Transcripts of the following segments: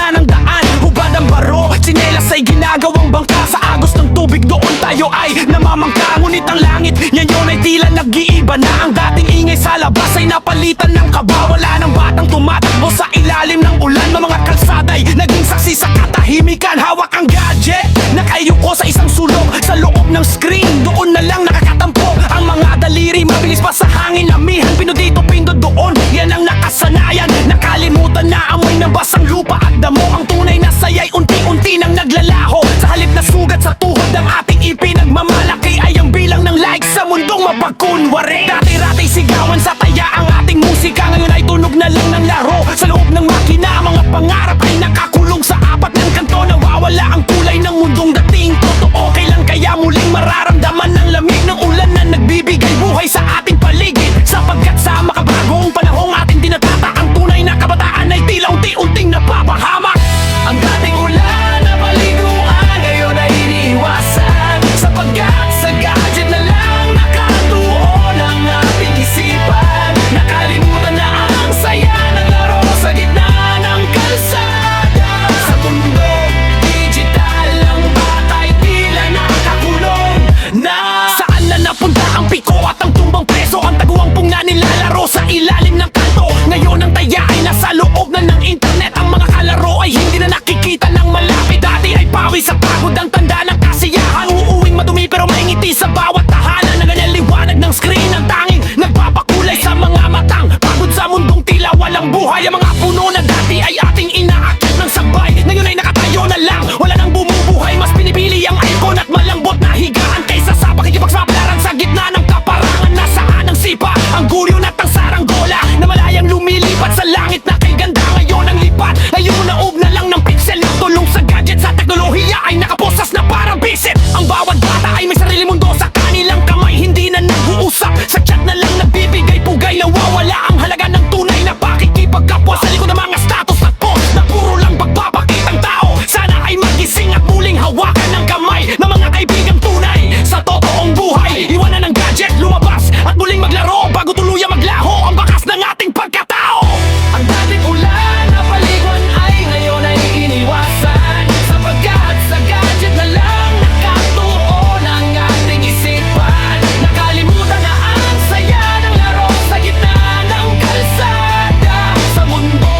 gitna ng daan. Hubad ang baro, tsinelas ay ginagawang bangka. Sa agos ng tubig doon tayo ay namamangka. Ngunit ang langit, ngayon ay tila nag-iiba na. Ang dating ingay sa labas ay napalitan ng kaba. Wala ng batang tumatakbo sa ilalim ng ulan. Mga kalsada'y naging saksi sa katahimikan. Hawak ang gadget, nakayuko sa isang sulok sa loob ng screen. Doon na lang nakakatampo ang mga daliri. Mabilis pa sa hangin, amihan, pinudito, pindot doon. Yan ang nakasanayan, nakalimutan na amoy ng basang lupa at damo. Ang tunay na saya'y unti-unti nang naglalaho. Sa halip na sugat sa tuhod ng ating ipinagmamalaki ay ang bilang ng likes sa mundong mapagkunwari. Dati-ratay sigawan sa taya ang ating musika. Ngayon ay tunog na lang ng laro sa loob ng makina. Mga pangarap ay nakakulong sa apat ng kanto. Nawawala ang kulay ng mundong dating totoo. Kailan kaya muling mararamdaman ng lamig ng ulan na nagbibigay buhay sa ating paligid? Sapagkat sa makabagong panahong ating tinatata, ang tunay na kabataan ay tila unti-unting napapahamak. Ang dating ulan na paliguan ngayon ay iniiwasan. Sapagkat sa gadget na lang nakatuon ang ating isipan. Nakalimutan na ang saya ng laro sa gitna ng kalsada. Sa mundo digital ang bata'y tila nakakulong na. Saan na napunta ang piko at ang tumbang preso? Ang taguampong na nilalaro sa ilalim ng kanto. Ngayon ang taya ay nasa loob na ng internet. Ang mga kalaro ay hindi na nakikita ng malapit. Dati ay pawi sa pagod ang tanda ng kasiyahan. Uuwing madumi pero may ngiti sa bawat tahanan. Na ganyan liwanag ng screen ang tanging nagpapakulay sa mga matang pagod sa mundong tila walang buhay. Ang mga puno na dati ay ating inaakyat ng sabay, ngayon ay nakatayo na lang, wala nang bumubuhay. Mas pinipili ang aircon at malambot na higaan kaysa sa pakikipagsapalaran sa gitna ng kaparangan. Nasaan ang sipa, ang guryo at ang saranggola na malayang lumilipat sa langit na kay ganda. Ngayon ang lipat ay umunaob na lang ng pixel. Tulong sa gadget sa teknolohiya ay nakaposas na parang bisit. Ang bawat bata ay may sarili mundo sa kanilang kamay. Hindi na nag-uusap, sa chat na lang nagbibigay pugay. Nawawala ang halaga ng tunay na pakikipagkapwa sa likod ng mga status at post na puro lang pagpapakitang tao. Sana ay magising at muling hawakan ng kamay ng mga kaibigang tunay sa totoong buhay. Iwanan ang gadget, lumabas at muling maglaro bago tuluyang maglaho ang bakas ng ating pagkatao. Ang dating ulan na paliguan ay ngayon ay iniwasan. Sapagkat sa gadget na lang nakatuon ang ating isipan. Nakalimutan na ang saya ng laro sa gitna ng kalsada. Sa mundo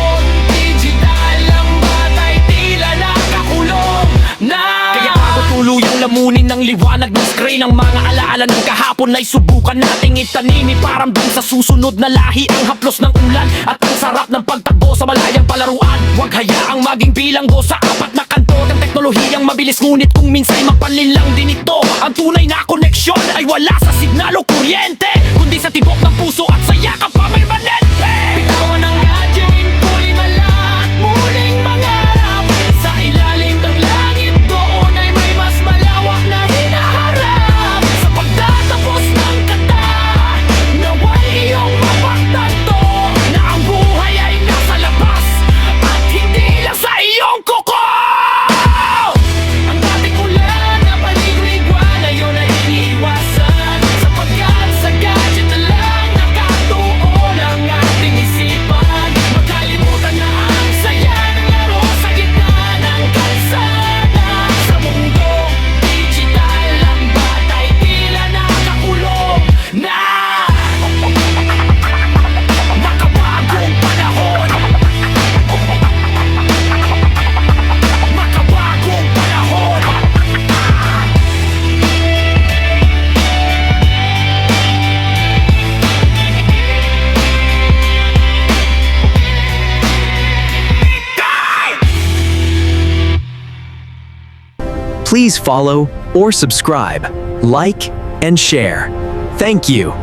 digital ang bata'y tila nakakulong na. Kaya bago tuluyang lamunin ng liwanag ng screen, ang mga alaala ng kahapon ay subukan nating itanim. Iparamdam sa susunod na lahi ang haplos ng ulan at ang sarap ng pagtakbo sa malayang palaruan. Huwag hayaang maging bilanggo sa apat na kanto ng teknolohiyang mabilis, ngunit kung minsa'y mapanlinlang din ito. Ang tunay na koneksyon ay wala sa signal o kuryente, kundi sa tibok ng puso at sa yakap permanente. Bitawan ang gadget, kulimala at muling mangarap. Sa ilalim ng langit doon ay may mas malawak na hinaharap. Sa pagtatapos ng kata, naway iyong mapagtanto na ang buhay ay nasa labas at hindi lang sa iyong kuko. Ang dating ulan na paliguan ngayon ay iniiwasan. Sapagkat sa gadget na lang nakatuon ang ating isipan. Magkalimutan na ang saya ng laro sa gitna ng kalsada. Sa mundo digital ang bata'y tila nakakulong na. Makabagong panahon, makabagong panahon. Please follow or subscribe, like, and share. Thank you.